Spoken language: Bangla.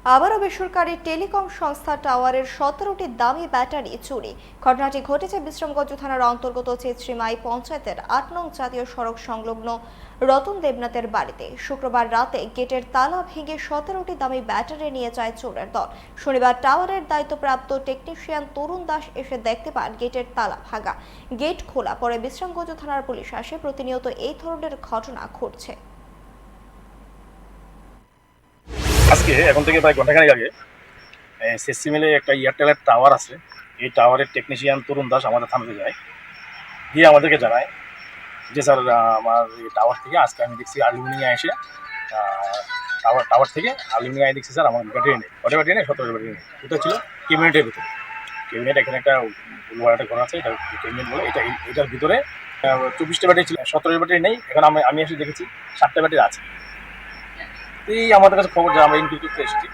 আবারও বেসরকারি টেলিকম সংস্থা টাওয়ারের 17টি দামি ব্যাটারি চুরি। ঘটনাটি ঘটেছে বিশ্রামগঞ্জ থানার অন্তর্গত চিত্রিমাই পঞ্চায়েতের ৮ নং জাতীয় সড়ক সংলগ্ন রতন দেবনাথের বাড়িতে। শুক্রবার রাতে গেটের তালা ভেঙে 17টি দামি ব্যাটারি নিয়ে যায় চোরের দল। শনিবার টাওয়ারের দায়িত্বপ্রাপ্ত টেকনিশিয়ান তরুণ দাস এসে দেখতে পান গেটের তালা ভাঙা। গেট খোলা পরে বিশ্রামগঞ্জ থানার পুলিশ আসে। প্রতিনিয়ত এই ধরনের ঘটনা ঘটছে। আজকে এখন থেকে প্রায় ঘন্টাখানেক আগে সিএসসি মিলে একটা এয়ারটেলের টাওয়ার আছে। এই টাওয়ারের টেকনিশিয়ান তরুণ দাস আমাদের থানাতে যায়, গিয়ে আমাদেরকে জানায় যে স্যার আমার এই টাওয়ার থেকে আজকে আমি দেখছি অ্যালুমিনিয়াম এসে টাওয়ার থেকে অ্যালুমিনিয়াম দেখছি স্যার আমার ব্যাটারি নেই, কটা ব্যাটারি নেই, 17 ব্যাটারি নেই। এটা ছিল ক্যাবিনেটের ভিতরে। ক্যাবিনেট এখানে একটা একটা ঘর আছে, এটা ক্যাবিনেট বলে। এটার ভিতরে 24টা ব্যাটারি ছিল, 17 ব্যাটারি নেই। এখন আমি এসে দেখেছি 7টা ব্যাটারি আছে। এই আমাদের কাছে খবর যে আমরা ইনকুইরি করতে এসেছি।